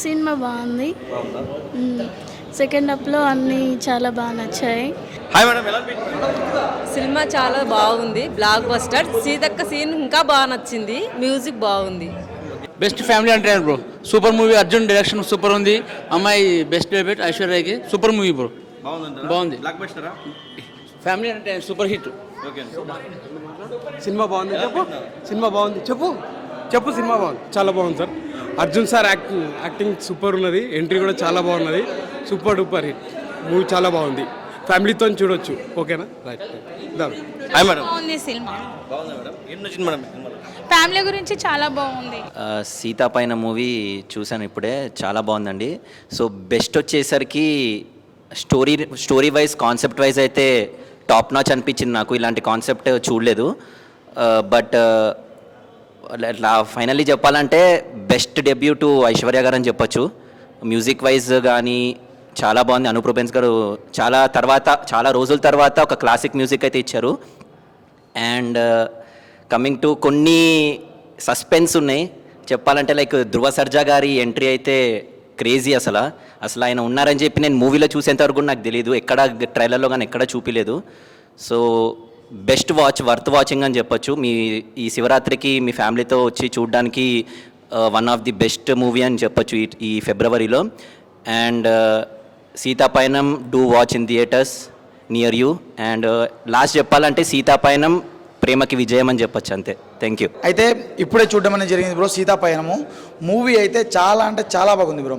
Cinema బాగుంది. Second హాఫ్లో అన్నీ చాలా బాగా నచ్చాయి. హాయ్ మేడం, ఎలా అనిపించింది? సినిమా చాలా బాగుంది, బ్లాక్ బస్టర్. సీతక్క సీన్ ఇంకా బాగా నచ్చింది, మ్యూజిక్ బాగుంది. బెస్ట్ ఫ్యామిలీ అంటే bro super movie. Arjun direction super ఉంది. అమ్మాయి బెస్ట్ డెబ్యూట్ ఐశ్వర్యకి సూపర్ మూవీ బ్రో. బాగుంది. బ్లాక్ బస్టరా? ఫ్యామిలీ అంటే సూపర్ హిట్. ఓకే. సినిమా బాగుంది. సినిమా బాగుంది. చెప్పు సినిమా బాగుంది, చాలా బాగుంది sir. Arjun sir acting super ఉన్నది. ఎంట్రీ కూడా చాలా బాగున్నది. సూపర్ డూపర్ హిట్ మూవీ, చాలా బాగుంది. ఫ్యామిలీతో చూడొచ్చు. ఓకేనా? రైట్. Hi madam. బాగుంది సినిమా. బాగుందా మేడం? ఏం నచ్చింది మేడం సినిమాలో? ఫ్యామిలీ గురించి చాలా బాగుంది. సీతా పైన మూవీ చూశాను ఇప్పుడే, చాలా బాగుందండి. సో బెస్ట్ వచ్చేసరికి స్టోరీ వైజ్, కాన్సెప్ట్ వైజ్ అయితే టాప్ నాచ్ అనిపించింది నాకు. ఇలాంటి కాన్సెప్ట్ చూడలేదు. బట్ ఇట్లా ఫైనల్లీ చెప్పాలంటే బెస్ట్ డెబ్యూ టు ఐశ్వర్య గారు అని చెప్పొచ్చు. మ్యూజిక్ వైజ్ కానీ చాలా బాగుంది. అనూప్ రూబెన్స్ గారు చాలా రోజుల తర్వాత ఒక క్లాసిక్ మ్యూజిక్ అయితే ఇచ్చారు. అండ్ కమింగ్ టు కొన్ని సస్పెన్స్ ఉన్నాయి చెప్పాలంటే, లైక్ ధృవ సర్జా గారి ఎంట్రీ అయితే క్రేజీ. అసలు ఆయన ఉన్నారని చెప్పి నేను మూవీలో చూసేంతవరకు నాకు తెలియదు, ఎక్కడ ట్రైలర్లో కానీ ఎక్కడ చూపించలేదు. సో బెస్ట్ వర్త్ వాచింగ్ అని చెప్పొచ్చు. ఈ శివరాత్రికి మీ ఫ్యామిలీతో వచ్చి చూడడానికి one of the best movie అని చెప్పొచ్చు ఈ ఫిబ్రవరిలో. And Seethapayanam do watch in theatres near you. And last చెప్పాలంటే సీతాపయనం ప్రేమకి విజయం అని చెప్పొచ్చు, అంతే. Thank you. అయితే ఇప్పుడే చూడడం అనేది జరిగింది బ్రో సీతాపయనము మూవీ. అయితే చాలా అంటే చాలా బాగుంది బ్రో.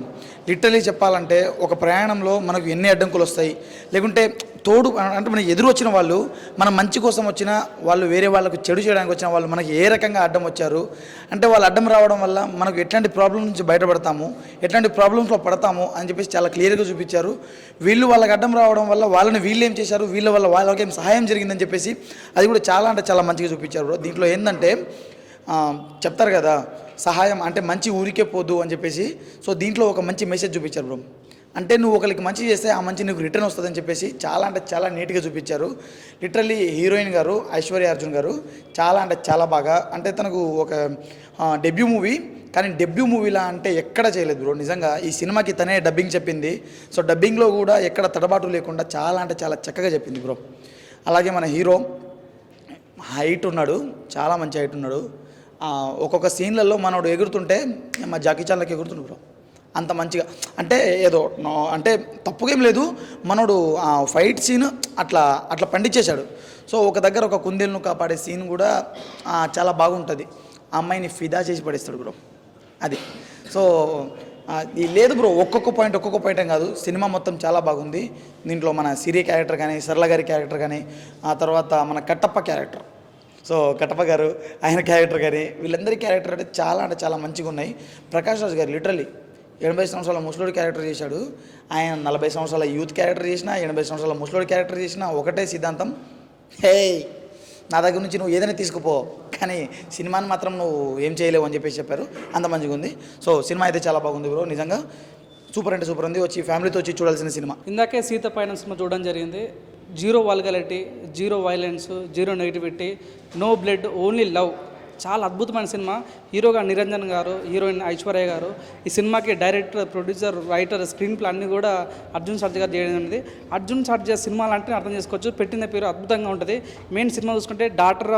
లిటరలీ చెప్పాలంటే ఒక ప్రయాణంలో మనకు ఎన్ని అడ్డంకులు వస్తాయి, లేకుంటే తోడు అంటే మనకి ఎదురు వచ్చిన వాళ్ళు మన మంచి కోసం వచ్చిన వాళ్ళు, వేరే వాళ్ళకు చెడు చేయడానికి వచ్చిన వాళ్ళు మనకి ఏ రకంగా అడ్డం వచ్చారు అంటే, వాళ్ళు అడ్డం రావడం వల్ల మనకు ఎట్లాంటి ప్రాబ్లం నుంచి బయటపడతాము, ఎట్లాంటి ప్రాబ్లమ్స్లో పడతాము అని చెప్పేసి చాలా క్లియర్గా చూపించారు. వీళ్ళు వాళ్ళకి అడ్డం రావడం వల్ల వాళ్ళని వీళ్ళు ఏం చేశారు, వీళ్ళ వల్ల వాళ్ళకి ఏం సహాయం జరిగిందని చెప్పేసి అది కూడా చాలా అంటే చాలా మంచిగా చూపించారు బ్రో. దీంట్లో ఏంటంటే చెప్తారు కదా, సహాయం అంటే మంచి ఊరికే పోదు అని చెప్పేసి. సో దీంట్లో ఒక మంచి మెసేజ్ చూపించారు బ్రో. అంటే నువ్వు ఒకరికి మంచి చేస్తే ఆ మంచి నీకు రిటర్న్ వస్తుందని చెప్పేసి చాలా అంటే చాలా నీట్గా చూపించారు. లిటరల్లీ హీరోయిన్ గారు ఐశ్వర్య అర్జున్ గారు చాలా అంటే చాలా బాగా, అంటే తనకు ఒక డెబ్యూ మూవీ, కానీ డెబ్యూ మూవీలా అంటే ఎక్కడ చేయలేదు బ్రో. నిజంగా ఈ సినిమాకి తనే డబ్బింగ్ చెప్పింది. సో డబ్బింగ్లో కూడా ఎక్కడ తడబాటు లేకుండా చాలా అంటే చాలా చక్కగా చెప్పింది బ్రో. అలాగే మన హీరో హైట్ ఉన్నాడు, చాలా మంచి హైట్ ఉన్నాడు. ఒక్కొక్క సీన్లలో మనోడు ఎగురుతుంటే మా జాకీ చాన్లకి ఎగురుతుండు బ్రో, అంత మంచిగా. అంటే ఏదో అంటే తప్పుగేం లేదు, మనోడు ఫైట్ సీన్ అట్లా పండించేశాడు. సో ఒక దగ్గర ఒక కుందేలును కాపాడే సీన్ కూడా చాలా బాగుంటుంది. ఆ అమ్మాయిని ఫిదా చేసి పడేస్తాడు బ్రో, అది. సో లేదు బ్రో, ఒక్కొక్క పాయింట్ ఏం కాదు, సినిమా మొత్తం చాలా బాగుంది. దీంట్లో మన సిరి క్యారెక్టర్ కానీ, సరళ గారి క్యారెక్టర్ కానీ, ఆ తర్వాత మన కట్టప్ప క్యారెక్టర్, సో కట్టప్ప గారు ఆయన క్యారెక్టర్ కానీ, వీళ్ళందరి క్యారెక్టర్ అంటే చాలా మంచిగా ఉన్నాయి. ప్రకాష్ రాజ్ గారు లిటరల్లీ 80 సంవత్సరాల ముసలోడి క్యారెక్టర్ చేశాడు. ఆయన 40 సంవత్సరాల యూత్ క్యారెక్టర్ చేసిన, 80 సంవత్సరాల ముసలోడి క్యారెక్టర్ చేసిన, ఒకటే సిద్ధాంతం, హే నా దగ్గర నుంచి నువ్వు ఏదైనా తీసుకుపో, కానీ సినిమాని మాత్రం నువ్వు ఏం చేయలేవు అని చెప్పేసి చెప్పారు. అంత మంచిగా ఉంది. సో సినిమా అయితే చాలా బాగుంది బ్రో, నిజంగా సూపర్ అంటే సూపర్ ఉంది. వచ్చి ఫ్యామిలీతో వచ్చి చూడాల్సిన సినిమా. ఇందాకే సీత పైన సినిమా చూడడం జరిగింది. Zero vulgarity, zero violence, zero negativity, no blood, only love. చాలా అద్భుతమైన సినిమా. హీరోగా నిరంజన్ గారు, హీరోయిన్ ఐశ్వర్య గారు. ఈ సినిమాకి director, producer, writer, screen play అన్నీ కూడా అర్జున్ సర్జా గారు చేయడం అనేది. అర్జున్ సర్జా సినిమాలు అంటే అర్థం చేసుకోవచ్చు, పెట్టిన పేరు అద్భుతంగా ఉంటుంది. మెయిన్ సినిమా చూసుకుంటే డాటర్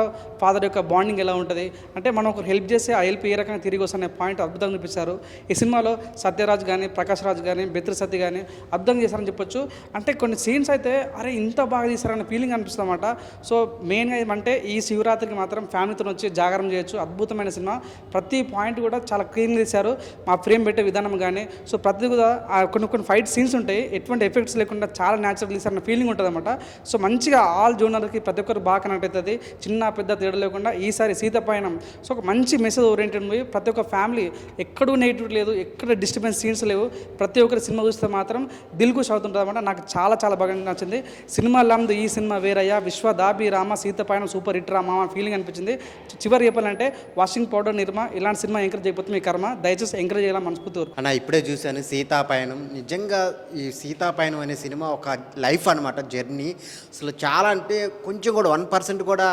ఫాదర్ యొక్క బాండింగ్ ఎలా ఉంటుంది, అంటే మనం ఒకరు హెల్ప్ చేస్తే ఆ హెల్ప్ ఏ రకంగా తిరిగి వస్తున్న పాయింట్ అద్భుతంగా చూపిస్తారు. ఈ సినిమాలో సత్యరాజ్ కానీ, ప్రకాష్ రాజ్ కానీ, బెత్రి సత్య కానీ అద్భుతంగా చేశారని చెప్పొచ్చు. అంటే కొన్ని సీన్స్ అయితే అరే ఇంత బాగా చేశారన్న ఫీలింగ్ అనిపిస్తుంది అన్నమాట. సో మెయిన్గా ఏమంటే ఈ శివరాత్రికి మాత్రం ఫ్యామిలీతో వచ్చి జాగరణ చేయొచ్చు. అద్భుతమైన సినిమా, ప్రతి పాయింట్ కూడా చాలా క్లీన్ చేశారు. మా ఫ్రేమ్ పెట్టే విధానం కానీ, సో ప్రతి కూడా కొన్ని ఫైట్ సీన్స్ ఉంటాయి, ఎటువంటి ఎఫెక్ట్స్ లేకుండా చాలా న్యాచురల్ తీసారన్న ఫీలింగ్ ఉంటుంది అనమాట. సో మంచిగా ఆల్ జోనర్కి ప్రతి ఒక్కరు బాగా కనెక్ట్ అవుతుంది, చిన్న పెద్ద తేడా లేకుండా. ఈసారి సీతపయనం సో ఒక మంచి మెసేజ్ ఓరియంటెడ్ మూవీ. ప్రతి ఒక్క ఫ్యామిలీ ఎక్కడూ నెగిటివ్ లేదు, ఎక్కడ డిస్టర్బెన్స్ సీన్స్ లేవు. ప్రతి ఒక్కరి సినిమా చూస్తే మాత్రం దిల్ ఖుష్ అవుతుంటుంది అనమాట. నాకు చాలా బాగా నచ్చింది సినిమా. లందు ఈ సినిమా వేరయ్యా, విశ్వ దాబి రామ, సీతపయనం సూపర్ హిట్ రా మామ ఫీలింగ్ అనిపించింది. చివరి చెప్పాలంటే వాషింగ్ పౌడర్ నిర్మా ఇలాంటి సినిమా ఎంకరేజ్ చేయకపోతే మీ కర్మ, దయచేసి ఎంకరేజ్ చేయాలని మనస్ఫూర్తి. అన్న ఇప్పుడే చూశాను సీతాపయనం. నిజంగా ఈ సీతాపయనం అనే సినిమా ఒక లైఫ్ అనమాట, జర్నీ. అసలు చాలా అంటే కొంచెం కూడా 1% కూడా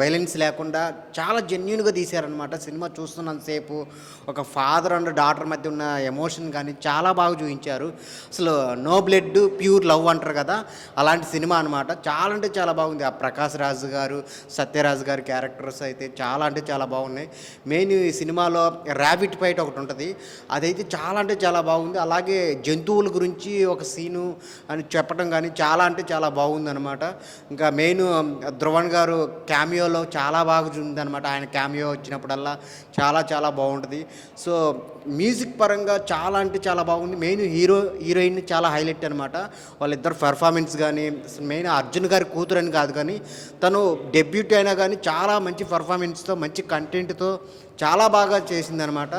వైలెన్స్ లేకుండా చాలా జెన్యున్గా తీశారనమాట. సినిమా చూస్తున్నంతసేపు ఒక ఫాదర్ అండ్ డాటర్ మధ్య ఉన్న ఎమోషన్ కానీ చాలా బాగా చూపించారు. అసలు నో బ్లడ్ ప్యూర్ లవ్ అంటారు కదా, అలాంటి సినిమా అనమాట. చాలా అంటే చాలా బాగుంది. ఆ ప్రకాష్ రాజు గారు, సత్యరాజు గారి క్యారెక్టర్స్ అయితే చాలా అంటే చాలా బాగున్నాయి. మెయిన్ ఈ సినిమాలో ర్యాబిట్ ఫైట్ ఒకటి ఉంటుంది, అదైతే చాలా అంటే చాలా బాగుంది. అలాగే జంతువుల గురించి ఒక సీను అని చెప్పడం కానీ చాలా అంటే చాలా బాగుంది అనమాట. ఇంకా మెయిన్ ధ్రువన్ గారు క్యామియోలో చాలా బాగా ఉందన్నమాట. ఆయన క్యామియో వచ్చినప్పుడల్లా చాలా చాలా బాగుంటుంది. సో మ్యూజిక్ పరంగా చాలా అంటే చాలా బాగుంది. మెయిన్ హీరోయిన్ చాలా హైలైట్ అనమాట. వాళ్ళిద్దరు పెర్ఫార్మెన్స్ కానీ, మెయిన్ అర్జున్ గారి కూతురు అని కాదు కానీ తను డెబ్యూట్ అయినా కానీ చాలా మంచి పర్ఫార్మెన్స్తో మంచి కంటెంట్తో చాలా బాగా చేసిందనమాట.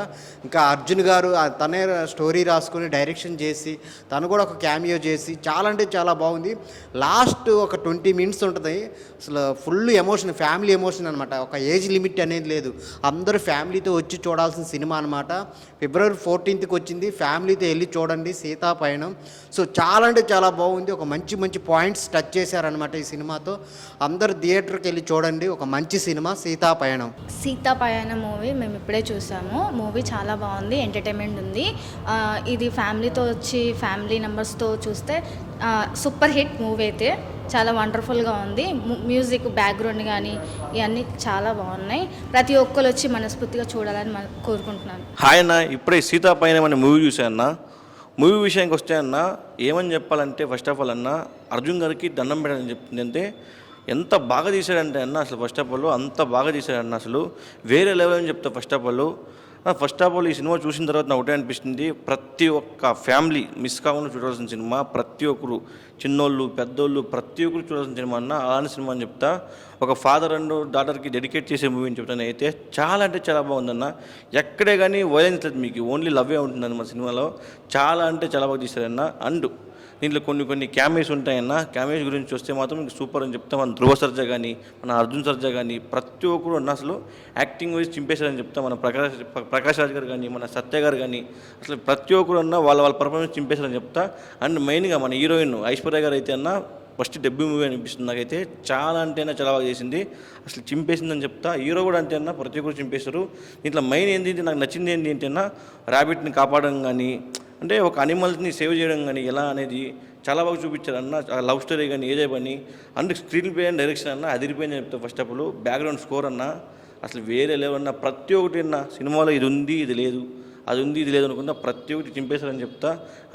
ఇంకా అర్జున్ గారు తనే స్టోరీ రాసుకొని డైరెక్షన్ చేసి తను కూడా ఒక క్యామియో చేసి చాలా అంటే చాలా బాగుంది. లాస్ట్ ఒక 20 minutes ఉంటుంది, అసలు ఫుల్ ఎమోషన్, ఫ్యామిలీ ఎమోషన్ అనమాట. ఒక ఏజ్ లిమిట్ అనేది లేదు, అందరూ ఫ్యామిలీతో వచ్చి చూడాల్సిన సినిమా అనమాట. February 14th వచ్చింది, ఫ్యామిలీతో వెళ్ళి చూడండి సీతాపయనం. సో చాలా అంటే చాలా బాగుంది. ఒక మంచి మంచి పాయింట్స్ టచ్ చేశారనమాట ఈ సినిమాతో. అందరు థియేటర్కి వెళ్ళి చూడండి, ఒక మంచి సినిమా సీతాపయనం. సీతాపయనం మూవీ మేము ఇప్పుడే చూసాము. మూవీ చాలా బాగుంది, ఎంటర్టైన్మెంట్ ఉంది. ఇది ఫ్యామిలీతో వచ్చి ఫ్యామిలీ మెంబర్స్తో చూస్తే సూపర్ హిట్ మూవీ అయితే చాలా వండర్ఫుల్గా ఉంది. మ్యూజిక్ బ్యాక్గ్రౌండ్ కానీ ఇవన్నీ చాలా బాగున్నాయి. ప్రతి ఒక్కరు వచ్చి మనస్ఫూర్తిగా చూడాలని కోరుకుంటున్నాను. హాయ్ అన్న, ఇప్పుడే సీతాపయనం అనే మూవీ చూశాను. మూవీ విషయానికి వస్తే అన్న ఏమని చెప్పాలంటే, ఫస్ట్ ఆఫ్ ఆల్ అన్న అర్జున్ గారికి దండం పెట్టాలని చెప్తుంది. అంటే ఎంత బాగా తీశాడంటే అన్న, అసలు ఫస్ట్ ఆఫ్ ఆల్ అంత బాగా తీశాడన్న, అసలు వేరే లెవెల్ అని చెప్తా. ఫస్ట్ ఆఫ్ ఆల్ ఈ సినిమా చూసిన తర్వాత నాకు ఒకటే అనిపిస్తుంది, ప్రతి ఒక్క ఫ్యామిలీ మిస్ కాకుండా చూడాల్సిన సినిమా. ప్రతి ఒక్కరు, చిన్నోళ్ళు పెద్దోళ్ళు, ప్రతి ఒక్కరు చూడాల్సిన సినిమా అన్న. అలాంటి సినిమా అని చెప్తా. ఒక ఫాదర్ అండ్ డాటర్కి డెడికేట్ చేసే మూవీ అని చెప్తాను. అయితే చాలా అంటే చాలా బాగుందన్న. ఎక్కడే కానీ వైలెన్స్ లేదు, మీకు ఓన్లీ లవ్వే ఉంటుందన్న మా సినిమాలో. చాలా అంటే చాలా బాగా తీశారన్న. అండ్ దీంట్లో కొన్ని క్యామియోస్ ఉంటాయన్న. క్యామియోస్ గురించి చూస్తే మాత్రం మీకు సూపర్ అని చెప్తాం. మన ధ్రువ సర్జా కానీ, మన అర్జున్ సర్జా కానీ, ప్రతి ఒక్కరు అన్న అసలు యాక్టింగ్ వైజ్ చింపేశారని చెప్తాం. మన ప్రకాష్ రాజ్ గారు కానీ, మన సత్య గారు కానీ, అసలు ప్రతి ఒక్కరు అన్న వాళ్ళ పర్ఫార్మెన్స్ చింపేశారని చెప్తా. అండ్ మెయిన్గా మన హీరోయిన్ ఐశ్వర్య గారు అయితే అన్న ఫస్ట్ డెబ్యూ మూవీ అనిపిస్తుంది నాకైతే. చాలా అంటేనా చాలా బాగా చేసింది, అసలు చింపేసిందని చెప్తా. హీరో కూడా అంతే అన్న, ప్రతి ఒక్కరు చింపేశారు. దీంట్లో మెయిన్ ఏంటి నాకు నచ్చింది ఏంటి అన్న, ర్యాబిట్ని కాపాడడం కానీ, అంటే ఒక అనిమల్స్ని సేవ్ చేయడం కానీ ఎలా అనేది చాలా బాగా చూపించారు అన్న. లవ్ స్టోరీ కానీ ఏదే పని and screen play and direction అన్న అదిరిపోయింది చెప్తా. First of all background score అన్న అసలు వేరే లేవన్న. ప్రతి ఒక్కటి అన్న సినిమాలో ఇది ఉంది ఇది లేదు, అది ఉంది ఇది లేదు అనుకుంటా ప్రతి ఒక్కటి చింపేశారని చెప్తా.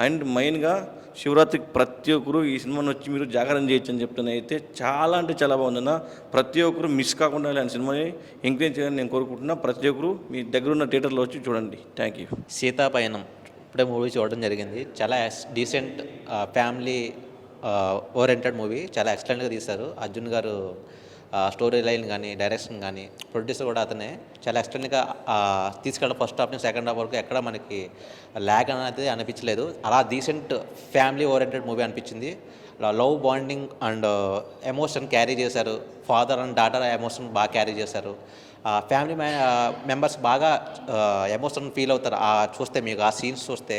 అండ్ మెయిన్గా శివరాత్రికి ప్రతి ఒక్కరు ఈ సినిమాని వచ్చి మీరు జాగరణ చేయొచ్చు అని చెప్తాను. అయితే చాలా అంటే చాలా బాగుందన్న. ప్రతి ఒక్కరు మిస్ కాకుండా ఇలాంటి సినిమాని ఎంకరేజ్ చేయాలని నేను కోరుకుంటున్నా. ప్రతి ఒక్కరు మీ దగ్గర ఉన్న థియేటర్లో వచ్చి చూడండి. Thank you. సీతాపయనం ఇప్పుడే మూవీ చూడడం జరిగింది. చాలా డీసెంట్ ఫ్యామిలీ ఓరియంటెడ్ మూవీ, చాలా ఎక్సలెంట్గా తీశారు. అర్జున్ గారు స్టోరీ లైన్ కానీ, డైరెక్షన్ కానీ, ప్రొడ్యూసర్ కూడా అతనే చాలా ఎక్సలెంట్గా తీసుకెళ్ళడం. ఫస్ట్ హాఫ్ నుంచి సెకండ్ హాఫ్ వరకు ఎక్కడ మనకి ల్యాగ్ అనేది అనిపించలేదు. అలా డీసెంట్ ఫ్యామిలీ ఓరియంటెడ్ మూవీ అనిపించింది. Love bonding and emotion carry చేశారు. ఫాదర్ అండ్ డాటర్ ఎమోషన్ బాగా క్యారీ చేశారు. ఫ్యామిలీ మెంబర్స్ బాగా ఎమోషన్ ఫీల్ అవుతారు. చూస్తే మీకు ఆ సీన్స్ చూస్తే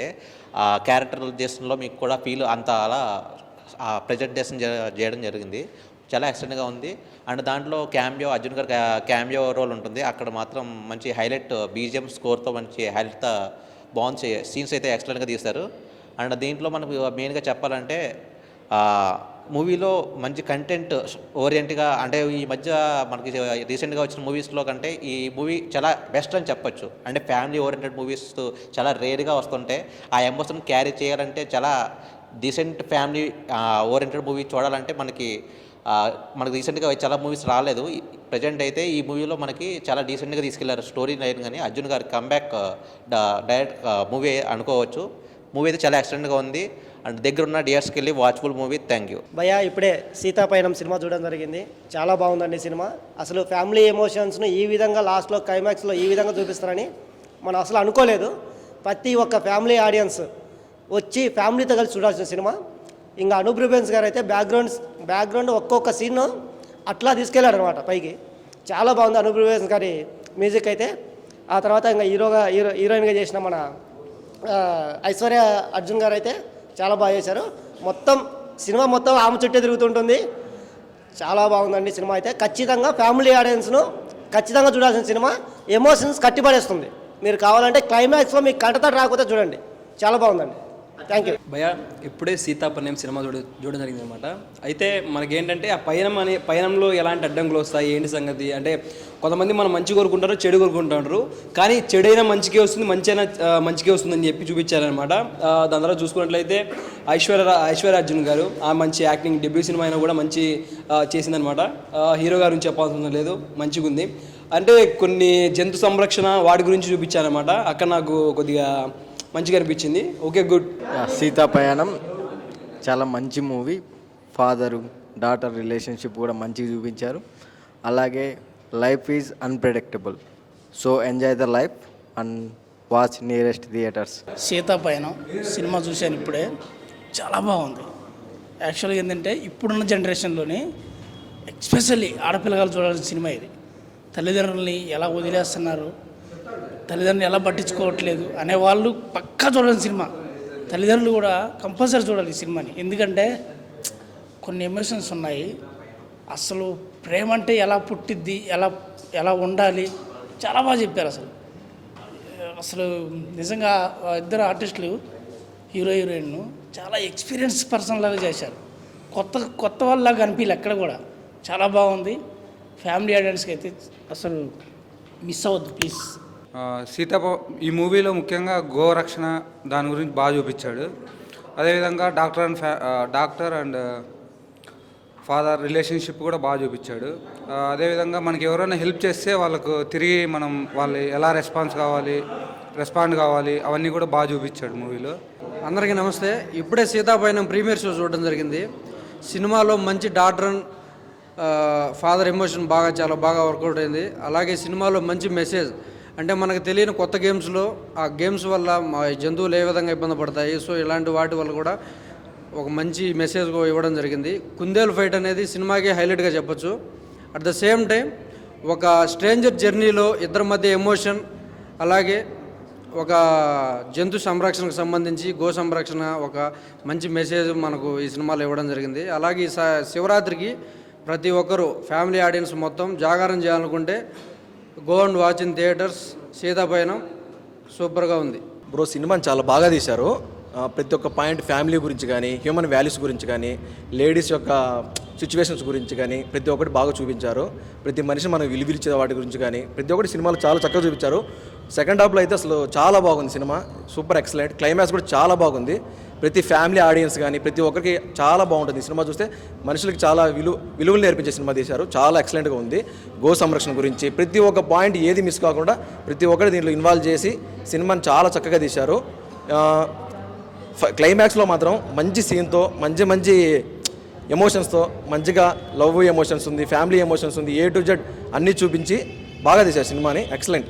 క్యారెక్టరైజేషన్లో మీకు కూడా ఫీల్ అంత అలా ప్రజెంటేషన్ చేయడం జరిగింది. చాలా ఎక్సలెంట్గా ఉంది. అండ్ దాంట్లో క్యామియో, అర్జున్ గారు క్యామియో రోల్ ఉంటుంది. అక్కడ మాత్రం మంచి హైలైట్ బీజిఎం స్కోర్తో మంచి హైలైట్తో బాగుంది. సీన్స్ అయితే ఎక్సలెంట్గా తీశారు. అండ్ దీంట్లో మనకు మెయిన్గా చెప్పాలంటే మూవీలో మంచి కంటెంట్ ఓరియంట్గా, అంటే ఈ మధ్య మనకి రీసెంట్గా వచ్చిన మూవీస్లో కంటే ఈ మూవీ చాలా బెస్ట్ అని చెప్పొచ్చు. అంటే ఫ్యామిలీ ఓరియంటెడ్ మూవీస్ చాలా రేర్గా వస్తుంటే ఆ ఎమోషన్ క్యారీ చేయాలంటే చాలా డీసెంట్ ఫ్యామిలీ ఓరియంటెడ్ మూవీ చూడాలంటే మనకి రీసెంట్గా చాలా మూవీస్ రాలేదు. ప్రజెంట్ అయితే ఈ మూవీలో మనకి చాలా డీసెంట్గా తీసుకెళ్లారు స్టోరీ లైన్ కానీ. అర్జున్ గారి కంబ్యాక్ డైరెక్ట్ మూవీ అనుకోవచ్చు. మూవీ అయితే చాలా ఎక్సలెంట్గా ఉంది. అండ్ దగ్గర ఉన్న థియేటర్స్కి వెళ్ళి వాచ్ఫుల్ మూవీ. Thank you. భయ్యా ఇప్పుడే సీతాపయనం సినిమా చూడడం జరిగింది. చాలా బాగుందండి సినిమా. అసలు ఫ్యామిలీ ఎమోషన్స్ను ఈ విధంగా లాస్ట్లో క్లైమాక్స్లో ఈ విధంగా చూపిస్తారని మనం అసలు అనుకోలేదు. ప్రతి ఒక్క ఫ్యామిలీ ఆడియన్స్ వచ్చి ఫ్యామిలీతో కలిసి చూడాల్సిన సినిమా. ఇంకా అనూప్ రూబెన్స్ గారు అయితే బ్యాక్గ్రౌండ్ ఒక్కొక్క సీన్ అట్లా తీసుకెళ్ళాడు అనమాట పైకి. చాలా బాగుంది అనూప్ రూబెన్స్ గారి మ్యూజిక్ అయితే. ఆ తర్వాత ఇంకా హీరోయిన్గా చేసిన మన ఐశ్వర్య అర్జున్ గారు అయితే చాలా బాగా చేశారు. సినిమా మొత్తం ఆమె చుట్టే తిరుగుతుంటుంది. చాలా బాగుందండి సినిమా అయితే. ఖచ్చితంగా ఫ్యామిలీ ఆడియన్స్ను ఖచ్చితంగా చూడాల్సిన సినిమా. ఎమోషన్స్ కట్టిపడేస్తుంది. మీరు కావాలంటే క్లైమాక్స్లో మీకు కంటతడి రాకపోతే చూడండి, చాలా బాగుందండి. Thank you. భయ ఇప్పుడే సీతాపైనం సినిమా చూడడం జరిగింది అనమాట. అయితే మనకేంటంటే ఆ పయనంలో ఎలాంటి అడ్డంకులు వస్తాయి, ఏంటి సంగతి అంటే కొంతమంది మనం మంచి కోరుకుంటారు, చెడు కోరుకుంటారు. కానీ చెడైనా మంచికే వస్తుంది, మంచి అయినా మంచికే వస్తుందని చెప్పి చూపించారనమాట. దాని తర్వాత చూసుకున్నట్లయితే ఐశ్వర్య అర్జున్ గారు ఆ మంచి యాక్టింగ్, డెబ్యూ సినిమా అయినా కూడా మంచి చేసిందనమాట. హీరో గారి గురించి చెప్పాల్సిన లేదు, మంచిగా ఉంది. అంటే కొన్ని జంతు సంరక్షణ వాటి గురించి చూపించారనమాట. అక్కడ నాకు కొద్దిగా మంచిగా అనిపించింది. Okay, good. సీతాపయనం చాలా మంచి మూవీ. ఫాదరు డాటర్ రిలేషన్షిప్ కూడా మంచిగా చూపించారు. అలాగే life is unpredictable, so enjoy the life and watch nearest theatres. Seethapayanam cinema చూశాను ఇప్పుడే, చాలా బాగుంది. యాక్చువల్గా ఏంటంటే ఇప్పుడున్న జనరేషన్లోని ఎస్పెషల్లీ ఆడపిల్లగాలు చూడాల్సిన సినిమా ఇది. తల్లిదండ్రులని ఎలా వదిలేస్తున్నారు, తల్లిదండ్రులు ఎలా పట్టించుకోవట్లేదు అనేవాళ్ళు పక్కా చూడాలి సినిమా. తల్లిదండ్రులు కూడా కంపల్సరీ చూడాలి ఈ సినిమాని. ఎందుకంటే కొన్ని ఎమోషన్స్ ఉన్నాయి. అసలు ప్రేమ అంటే ఎలా పుట్టిద్ది, ఎలా ఉండాలి, చాలా బాగా చెప్పారు. అసలు నిజంగా ఇద్దరు ఆర్టిస్టులు హీరోయిన్ చాలా ఎక్స్పీరియన్స్ పర్సన్ లాగా చేశారు. కొత్త వాళ్ళలాగా అనిపించలే ఎక్కడ కూడా. చాలా బాగుంది. ఫ్యామిలీ ఆడియన్స్కి అయితే అసలు మిస్ అవ్వద్దు ప్లీజ్. ఈ మూవీలో ముఖ్యంగా గోరక్షణ దాని గురించి బాగా చూపించాడు. అదేవిధంగా డాక్టర్ అండ్ ఫాదర్ రిలేషన్షిప్ కూడా బాగా చూపించాడు. అదేవిధంగా మనకి ఎవరైనా హెల్ప్ చేస్తే వాళ్ళకు తిరిగి వాళ్ళు ఎలా రెస్పాండ్ కావాలి అవన్నీ కూడా బాగా చూపించాడు మూవీలో. అందరికీ నమస్తే. ఇప్పుడే సీతాపైనం ప్రీమియర్ షో చూడడం జరిగింది. సినిమాలో మంచి డాక్టర్ అండ్ ఫాదర్ ఎమోషన్ చాలా బాగా వర్కౌట్ అయింది. అలాగే సినిమాలో మంచి మెసేజ్, అంటే మనకు తెలియని కొత్త గేమ్స్లో ఆ గేమ్స్ వల్ల మా జంతువులు ఏ విధంగా ఇబ్బంది పడతాయి, సో ఇలాంటి వాటి వల్ల కూడా ఒక మంచి మెసేజ్ ఇవ్వడం జరిగింది. కుందేలు ఫైట్ అనేది సినిమాకి హైలైట్గా చెప్పొచ్చు. అట్ ద సేమ్ టైం ఒక స్ట్రేంజర్ జర్నీలో ఇద్దరి మధ్య ఎమోషన్, అలాగే ఒక జంతు సంరక్షణకు సంబంధించి గో సంరక్షణ ఒక మంచి మెసేజ్ మనకు ఈ సినిమాలో ఇవ్వడం జరిగింది. అలాగే శివరాత్రికి ప్రతి ఒక్కరూ ఫ్యామిలీ ఆడియన్స్ మొత్తం జాగారం చేయాలనుకుంటే go and watch in theatres. Seethapayanam సూపర్గా ఉంది. బ్రో సినిమాని చాలా బాగా తీశారు. ప్రతి ఒక్క పాయింట్ ఫ్యామిలీ గురించి కానీ, హ్యూమన్ వాల్యూస్ గురించి కానీ, లేడీస్ యొక్క సిచ్యువేషన్స్ గురించి కానీ ప్రతి ఒక్కటి బాగా చూపించారు. ప్రతి మనిషి మనం విలువిలిచే వాటి గురించి కానీ ప్రతి ఒక్కటి సినిమాలో చాలా చక్కగా చూపించారు. సెకండ్ హాఫ్లో అయితే అసలు చాలా బాగుంది సినిమా, సూపర్ ఎక్సలెంట్. క్లైమాక్స్ కూడా చాలా బాగుంది. ప్రతి ఫ్యామిలీ ఆడియన్స్ కానీ ప్రతి ఒక్కరికి చాలా బాగుంటుంది. సినిమా చూస్తే మనుషులకి చాలా విలువలు నేర్పించే సినిమా తీశారు. చాలా ఎక్సలెంట్గా ఉంది. గో సంరక్షణ గురించి ప్రతి ఒక్క పాయింట్ ఏది మిస్ కాకుండా ప్రతి ఒక్కటి దీంట్లో ఇన్వాల్వ్ చేసి సినిమాని చాలా చక్కగా తీశారు. క్లైమాక్స్లో మాత్రం మంచి సీన్తో మంచి ఎమోషన్స్తో మంచిగా లవ్ ఎమోషన్స్ ఉంది, ఫ్యామిలీ ఎమోషన్స్ ఉంది, A to Z అన్నీ చూపించి బాగా తీశారు సినిమాని. ఎక్సలెంట్.